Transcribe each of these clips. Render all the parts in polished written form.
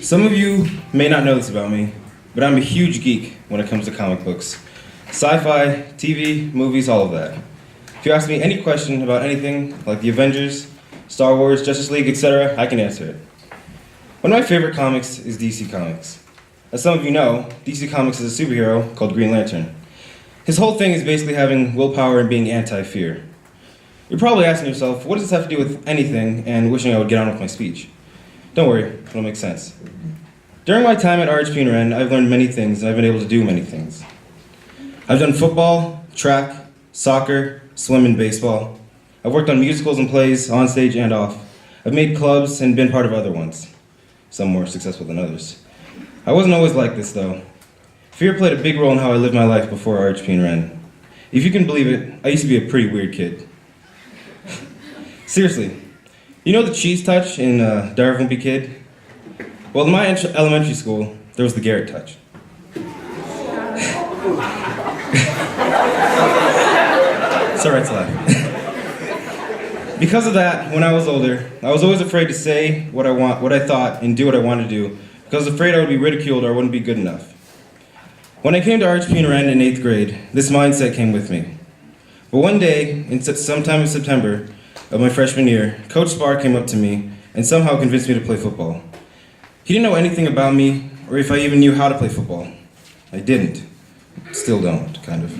Some of you may not know this about me, but I'm a huge geek when it comes to comic books. Sci-fi, TV, movies, all of that. If you ask me any question about anything, like the Avengers, Star Wars, Justice League, etc., I can answer it. One of my favorite comics is DC Comics. As some of you know, DC Comics is a superhero called Green Lantern. His whole thing is basically having willpower and being anti-fear. You're probably asking yourself, what does this have to do with anything, and wishing I would get on with my speech? Don't worry, it'll make sense. During my time at RHP and Ren, I've learned many things, and I've been able to do many things. I've done football, track, soccer, swim, and baseball. I've worked on musicals and plays, on stage and off. I've made clubs and been part of other ones, some more successful than others. I wasn't always like this, though. Fear played a big role in how I lived my life before RHP and Ren. If you can believe it, I used to be a pretty weird kid. Seriously, you know the cheese touch in Diary of a Wimpy Kid? Well, in my elementary school, there was the Garrett touch. It's alright to laugh. Because of that, when I was older, I was always afraid to say what I thought, and do what I wanted to do, because I was afraid I would be ridiculed or I wouldn't be good enough. When I came to RHP and Ren in 8th grade, this mindset came with me. But one day, sometime in September of my freshman year, Coach Spar came up to me and somehow convinced me to play football. He didn't know anything about me, or if I even knew how to play football. I didn't. Still don't, kind of.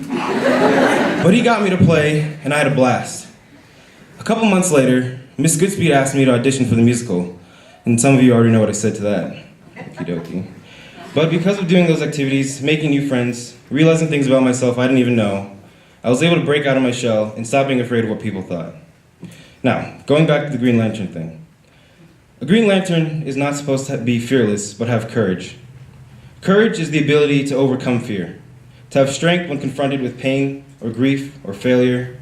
But he got me to play, and I had a blast. A couple months later, Miss Goodspeed asked me to audition for the musical, and some of you already know what I said to that. Okie dokie. But because of doing those activities, making new friends, realizing things about myself I didn't even know, I was able to break out of my shell and stop being afraid of what people thought. Now, going back to the Green Lantern thing. A Green Lantern is not supposed to be fearless, but have courage. Courage is the ability to overcome fear, to have strength when confronted with pain, or grief, or failure.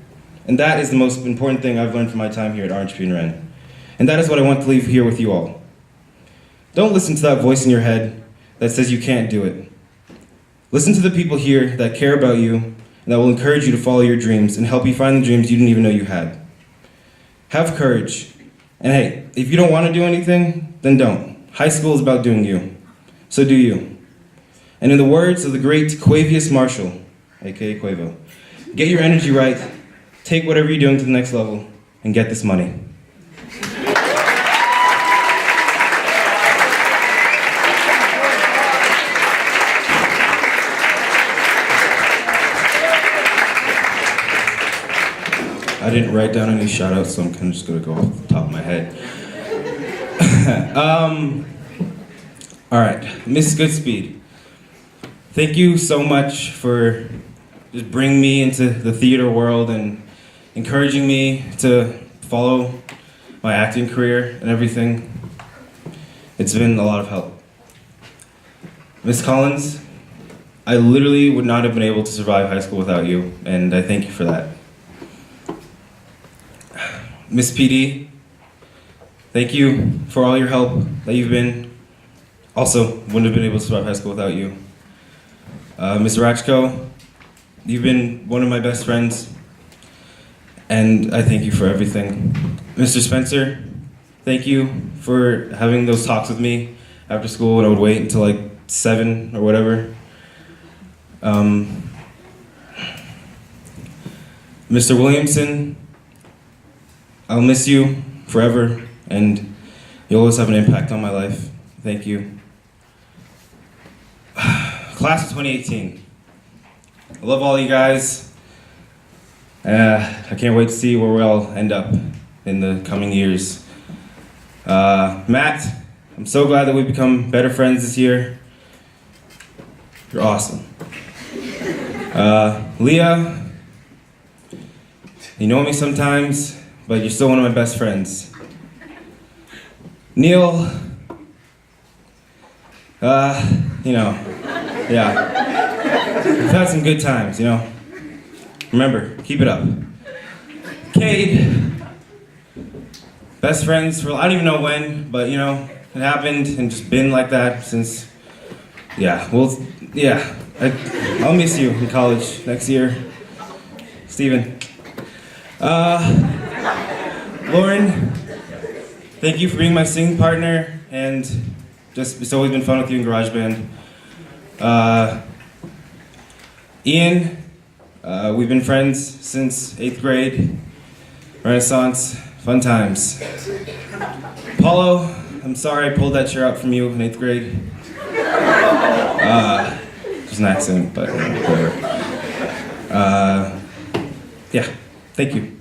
And that is the most important thing I've learned from my time here at RHP and Ren. And that is what I want to leave here with you all. Don't listen to that voice in your head that says you can't do it. Listen to the people here that care about you and that will encourage you to follow your dreams and help you find the dreams you didn't even know you had. Have courage. And hey, if you don't want to do anything, then don't. High school is about doing you. So do you. And in the words of the great Quavius Marshall, aka Quavo, get your energy right, take whatever you're doing to the next level, and get this money. I didn't write down any shout-outs, so I'm kind of just going to go off the top of my head. All right, Miss Goodspeed, thank you so much for just bringing me into the theater world and encouraging me to follow my acting career and everything. It's been a lot of help. Miss Collins, I literally would not have been able to survive high school without you, and I thank you for that. Miss PD, thank you for all your help that you've been. Also, wouldn't have been able to survive high school without you. Ms. Rachko, you've been one of my best friends, and I thank you for everything. Mr. Spencer, thank you for having those talks with me after school, and I would wait until like 7 or whatever. Mr. Williamson, I'll miss you forever, and you'll always have an impact on my life. Thank you. Class of 2018. I love all you guys. I can't wait to see where we'll end up in the coming years. Matt, I'm so glad that we've become better friends this year. You're awesome. Leah, you know me sometimes, but you're still one of my best friends. Neil, yeah. We've had some good times, you know. Remember, keep it up. Cade, best friends for, I don't even know when, but you know, it happened and just been like that since, I'll miss you in college next year. Steven. Lauren, thank you for being my singing partner, and it's always been fun with you in GarageBand. Ian, we've been friends since 8th grade. Renaissance, fun times. Paulo, I'm sorry I pulled that chair out from you in 8th grade. It was an accident, but whatever. Yeah, thank you.